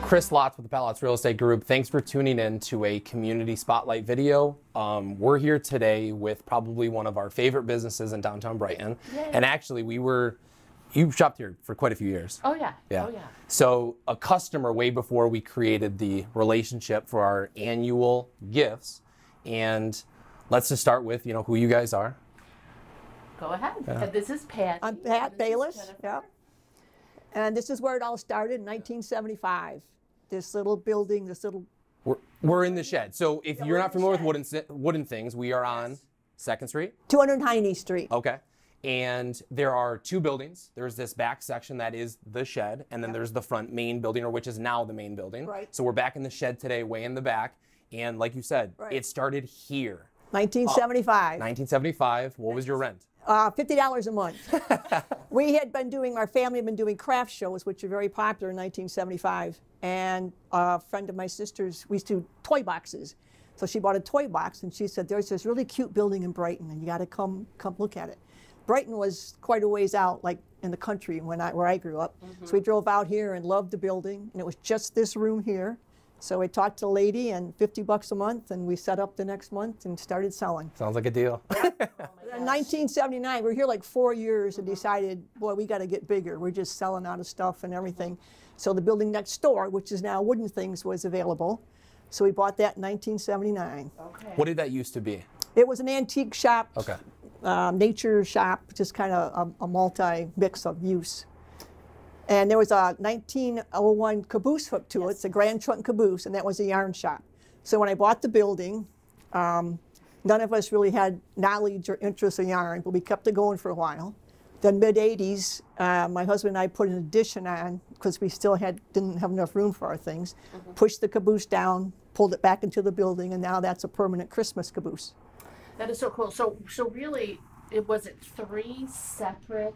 Chris Lotz with the Lotz Real Estate Group. Thanks for tuning in to a community spotlight video. We're here today with probably one of our favorite businesses in downtown Brighton. Yay. And actually you've shopped here for quite a few years. Oh yeah. Yeah. Oh yeah. So a customer way before we created the relationship for our annual gifts. And let's just start with, who you guys are. Go ahead. Yeah. This is Pat. I'm Pat Bayless. Yep. And this is where it all started in 1975. This little building, this little... We're in the shed. So if you're not familiar with wooden things, we are on 2nd Street. 200 Hyne Street. Okay. And there are two buildings. There's this back section that is the shed, and then there's the front main building, or which is now the main building. Right. So we're back in the shed today, way in the back. And like you said, it started here. 1975. 1975. What was your rent? $50 a month. Our family had been doing craft shows, which are very popular in 1975. And a friend of my sister's, we used to do toy boxes. So she bought a toy box and she said, there's this really cute building in Brighton and you got to come look at it. Brighton was quite a ways out, like in the country where I grew up. So we drove out here and loved the building, and it was just this room here. So we talked to a lady, and $50 a month, and we set up the next month and started selling. Sounds like a deal. In 1979, we were here like 4 years and decided, boy, we got to get bigger. We're just selling out of stuff and everything. So the building next door, which is now Wooden Things, was available. So we bought that in 1979. Okay. What did that used to be? It was an antique shop, nature shop, just kind of a multi-mix of use. And there was a 1901 caboose hooked to it. It's a Grand Trunk caboose, and that was a yarn shop. So when I bought the building, none of us really had knowledge or interest in yarn, but we kept it going for a while. Then mid-'80s, my husband and I put an addition on because we still didn't have enough room for our things. Pushed the caboose down, pulled it back into the building, and now that's a permanent Christmas caboose. That is so cool. So really, was it 3 separate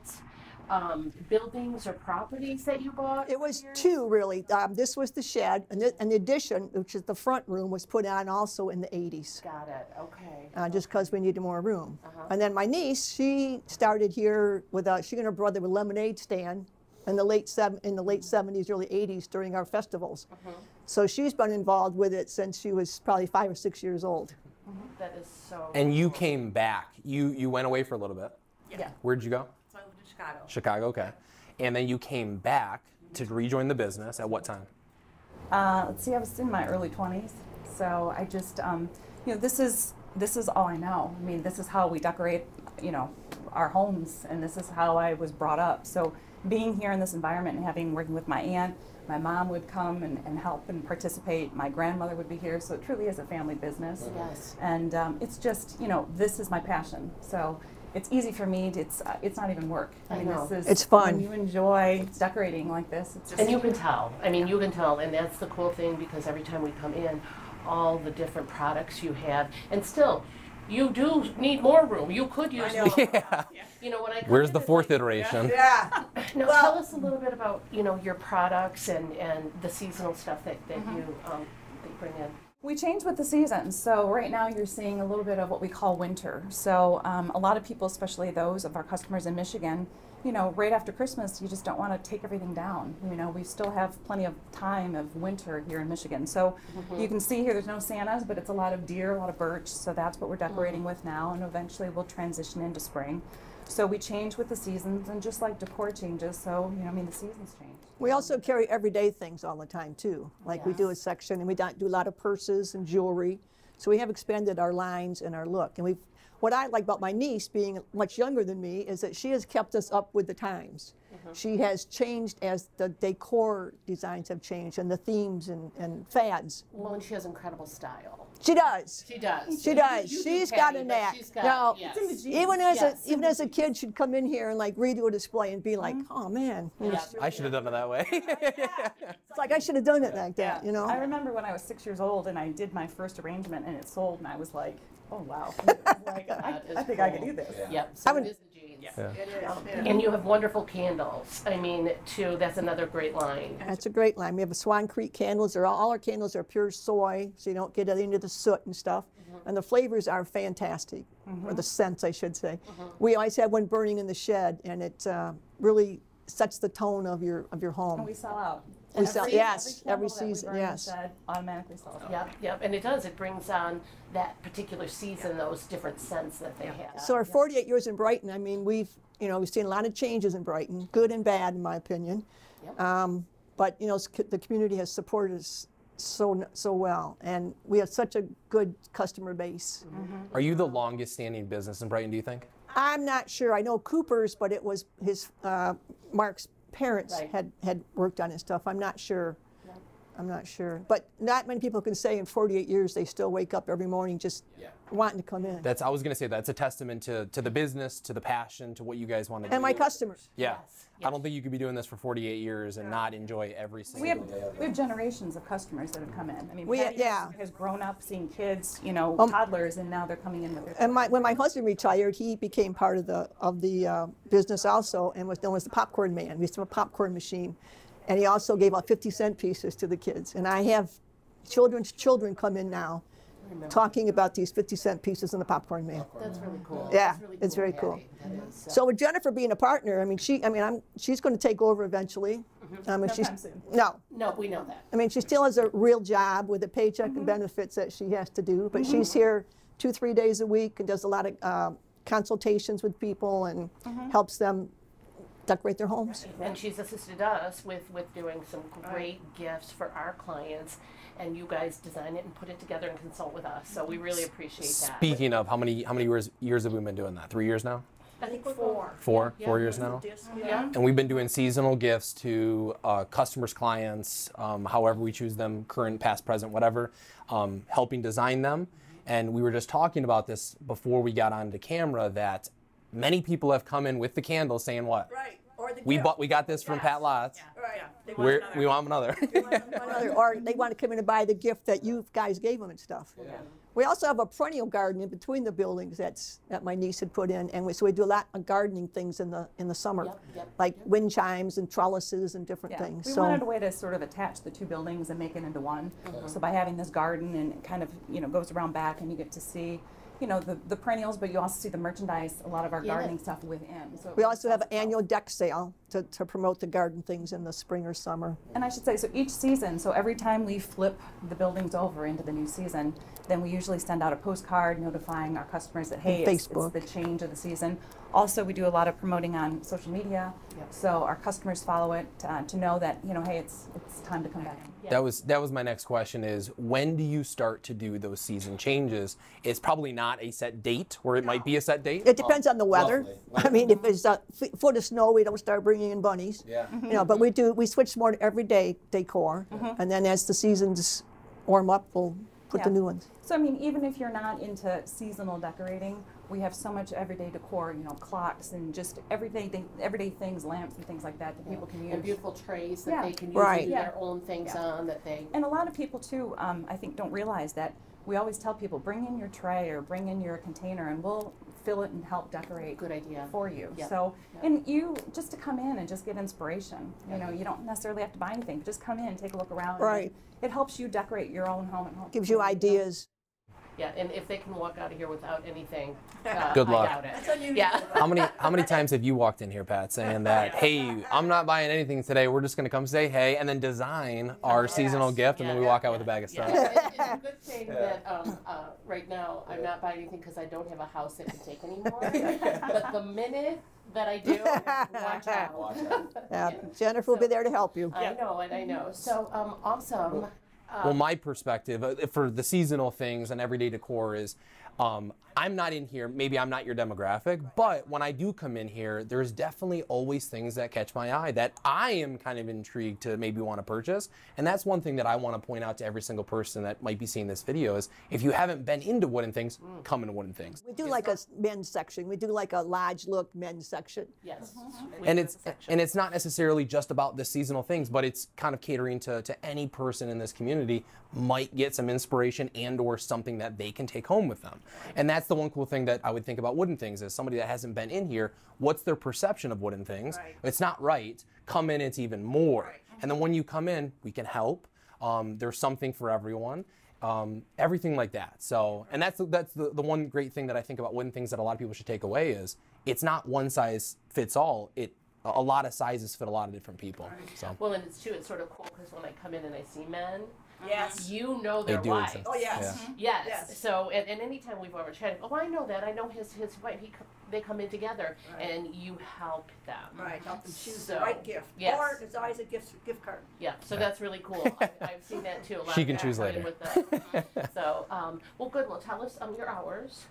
buildings or properties that you bought? It was 2, really. This was the shed, and the addition, which is the front room, was put on also in the 80s. Got it. Okay. Just because we needed more room. And then my niece, she started here with she and her brother with a lemonade stand in the late 70s, early 80s during our festivals. So she's been involved with it since she was probably 5 or 6 years old. That is so. And you came back. You went away for a little bit. Yeah. Where'd you go? So I lived in Chicago. Chicago, okay. And then you came back to rejoin the business at what time? Let's see, I was in my early 20s. So I just, this is all I know. I mean, this is how we decorate, our homes, and this is how I was brought up. So being here in this environment and working with my aunt, my mom would come and help and participate. My grandmother would be here. So it truly is a family business. Yes. And it's just, this is my passion. So it's easy for me. It's not even work. I mean, it's fun. When you enjoy decorating like this, it's just. And you can tell. I mean, you can tell, and that's the cool thing, because every time we come in, all the different products you have, and still, you do need more room. You could use more. Yeah. When I come Where's in, the it's 4th like, iteration? Yeah. Now, tell us a little bit about your products and the seasonal stuff that you bring in. We change with the seasons. So right now you're seeing a little bit of what we call winter. So a lot of people, especially those of our customers in Michigan, right after Christmas, you just don't want to take everything down. We still have plenty of time of winter here in Michigan. So you can see here there's no Santas, but it's a lot of deer, a lot of birch. So that's what we're decorating with now, and eventually we'll transition into spring. So we change with the seasons, and just like decor changes, so the seasons change. We also carry everyday things all the time too. Like we do a section, and we do a lot of purses and jewelry. So we have expanded our lines and our look. And what I like about my niece, being much younger than me, is that she has kept us up with the times. She has changed as the decor designs have changed and the themes and fads. Well, and she has incredible style. She does. She does. She does. She's got a knack. Now, even as a kid, she'd come in here and redo a display and be like, "Oh man, I should have done it that way." It's like I should have done it like that, I remember when I was 6 years old and I did my first arrangement and it sold, and I was like, "Oh wow, I think I could do this." Yep. So it is the jeans. Yes, it is. And you have wonderful candles. I mean, too, that's another great line. That's a great line. We have a Swan Creek candles. All our candles are pure soy, so you don't get any of the soot and stuff. And the flavors are fantastic, or the scents, I should say. We always have one burning in the shed, and it really sets the tone of your home. And we sell out. We sell, yes, every candle that we season, burn yes. inside automatically sells. Yep, and it does. It brings on that particular season, those different scents that they have. So our 48 years in Brighton, I mean, we've seen a lot of changes in Brighton, good and bad, in my opinion. Yep. But the community has supported us so well, and we have such a good customer base. Are you the longest standing business in Brighton, do you think? I'm not sure. I know Cooper's, but it was his Mark's parents had worked on his stuff. I'm not sure. I'm not sure. But not many people can say in 48 years they still wake up every morning just wanting to come in. I was going to say that's a testament to the business, to the passion, to what you guys want to do. And my customers. Yeah. Yes. I don't think you could be doing this for 48 years and not enjoy every single day of it. We have generations of customers that have come in. I mean, We- Patty yeah. has grown up seeing kids, toddlers, and now they're coming in with their And when my husband retired, he became part of the business also, and was known as the popcorn man. We used to have a popcorn machine, and he also gave out 50-cent pieces to the kids. And I have children's children come in now, talking about these 50-cent pieces in the popcorn man. That's really cool. Yeah, That's really it's very cool. Patty. That is, So with Jennifer being a partner, I mean, she's going to take over eventually. Sometime soon. No, we know that. I mean, she still has a real job with the paycheck and benefits that she has to do, but she's here 2-3 days a week and does a lot of consultations with people and helps them decorate their homes. And she's assisted us with doing some great gifts for our clients, and you guys design it and put it together and consult with us. So we really appreciate that. Speaking of, how many years have we been doing that? 3 years now? I think we're 4. 4 years now? Yeah. And we've been doing seasonal gifts to customers, clients, however we choose them, current, past, present, whatever, helping design them. And we were just talking about this before we got onto camera, that many people have come in with the candles saying what? Right. Or the We got this from Pat Lotz. Right. We want another. Or they want to come in and buy the gift that you guys gave them and stuff. Yeah. We also have a perennial garden in between the buildings that my niece had put in, and so we do a lot of gardening things in the summer, like wind chimes and trellises and different things. We So wanted a way to sort of attach the two buildings and make it into one. So by having this garden, and it kind of goes around back, and you get to see the perennials, but you also see the merchandise, a lot of our gardening stuff within. So we also have an annual deck sale to promote the garden things in the spring or summer. And I should say, so each season, so every time we flip the buildings over into the new season, then we usually send out a postcard notifying our customers that, hey, it's the change of the season. Also, we do a lot of promoting on social media, so our customers follow it to know that, hey, it's time to come back. That was my next question, is when do you start to do those season changes? It's probably not a set date, or it might be a set date. It depends on the weather. I mean, if it's a foot of snow, we don't start bringing in bunnies. Yeah. But we switch more to everyday decor, and then as the seasons warm up, we'll put the new ones. So I mean, even if you're not into seasonal decorating, we have so much everyday decor, clocks and just everyday things, lamps and things like that people can use. And beautiful trays that they can use and do their own things on that they. And a lot of people too, I think, don't realize that we always tell people, bring in your tray or bring in your container, and we'll fill it and help decorate. Good idea. For you. Yep. So, and you just to come in and just get inspiration. You don't necessarily have to buy anything. Just come in, take a look around. Right. It helps you decorate your own home at home. Gives you ideas. Yeah, and if they can walk out of here without anything, Good luck. I doubt it. Yeah. How many times have you walked in here, Pat, saying that, hey, I'm not buying anything today, we're just going to come say hey, and then design our seasonal gift, and then we walk out with a bag of stuff. It's a good thing that right now I'm not buying anything because I don't have a house that can take anymore. But the minute that I do, watch out. Jennifer will be there to help you. I know. So awesome. Well, my perspective for the seasonal things and everyday decor is, I'm not in here, maybe I'm not your demographic, but when I do come in here, there's definitely always things that catch my eye that I am kind of intrigued to maybe want to purchase. And that's one thing that I want to point out to every single person that might be seeing this video is, if you haven't been into wooden things, come into wooden things. We do like a men's section. We do like a lodge look men's section. Yes. And it's not necessarily just about the seasonal things, but it's kind of catering to any person in this community might get some inspiration and or something that they can take home with them. And that's the one cool thing that I would think about wooden things is somebody that hasn't been in here, what's their perception of wooden things? Right. If it's not right, come in, it's even more. Right. And then when you come in, we can help. There's something for everyone. Everything like that. So, and that's the one great thing that I think about wooden things that a lot of people should take away is it's not one size fits all. a lot of sizes fit a lot of different people. So. Well, and it's sort of cool because when I come in and I see men, yes, you know their wife. Oh yes. Yeah. Yes. So and anytime we've ever chatted, oh, I know that. I know his wife. They come in together, and you help them. Right. Help them choose the right gift. Yes. Or it's always a gift card. Yeah. So that's really cool. I've seen that too. A lot She of can that choose coming later. With so well, good. Well, tell us your hours.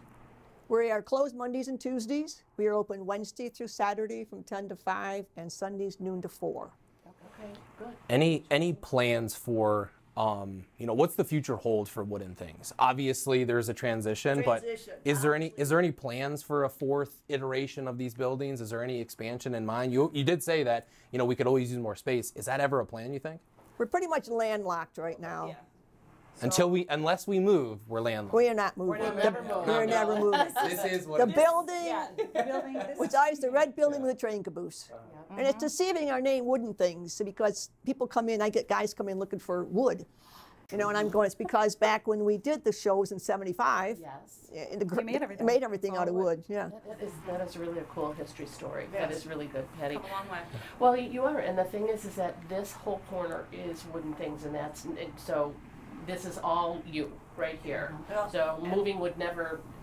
We are closed Mondays and Tuesdays. We are open Wednesday through Saturday from 10 to 5 and Sundays noon to 4. Okay, good. Any plans for, what's the future hold for Wooden Things? Obviously, there's a transition, but is there any plans for a fourth iteration of these buildings? Is there any expansion in mind? You did say that, we could always use more space. Is that ever a plan, you think? We're pretty much landlocked right now. Yeah. Unless we move, we're landlocked. We are not moving. We're never moving. This is what The building, The building. which is the red building with the train caboose. And it's deceiving our name, Wooden Things, because people come in, I get guys come in looking for wood. And I'm going, it's because back when we did the shows in '75, We made everything. out of wood. Yeah. That is really a cool history story. Yes. That is really good, Patty. Come a long way. Well, you are, and the thing is that this whole corner is Wooden Things, and so this is all you right here. So moving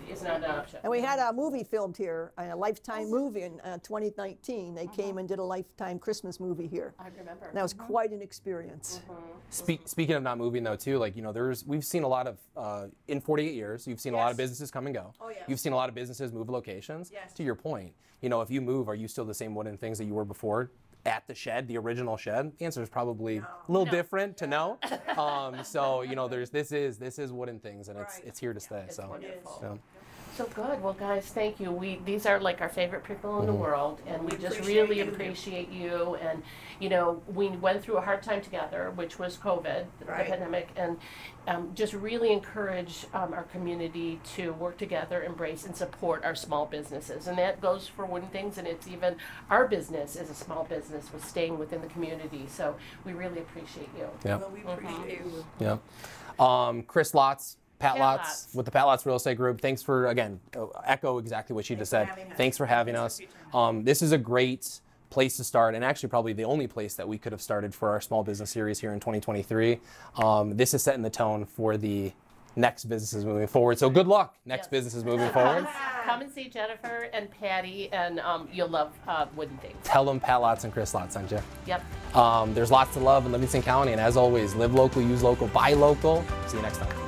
is not an option. And we had a movie filmed here, a Lifetime movie in 2019. They came and did a Lifetime Christmas movie here. I remember. And that was quite an experience. Speaking of not moving though, too, we've seen a lot of in 48 years, you've seen a lot of businesses come and go. Oh, yes. You've seen a lot of businesses move locations. Yes. To your point, if you move, are you still the same Wooden Things that you were before? At the shed, the original shed? The answer is probably a little different to know. So this is Wooden Things, and it's here to stay. It's so wonderful. so. So good. Well, guys, thank you. These are like our favorite people in the world, and we just really appreciate you. And we went through a hard time together, which was COVID, the pandemic, and just really encourage our community to work together, embrace, and support our small businesses. And that goes for Wooden Things, and it's even our business is a small business with staying within the community. So we really appreciate you. Yeah. Well, we appreciate you. Yeah. Chris Lotz. Pat Lotz Lotz. with the Pat Lotz Real Estate Group. Thanks for, again, echo exactly what she just said. Thanks for having us. This is a great place to start, and actually probably the only place that we could have started for our small business series here in 2023. This is setting the tone for the next businesses moving forward. So good luck, next businesses moving forward. Come and see Jennifer and Patty, and you'll love Wooden Things. Tell them Pat Lotz and Chris Lotz sent you. Yep. There's lots to love in Livingston County, and as always, live local, use local, buy local. See you next time.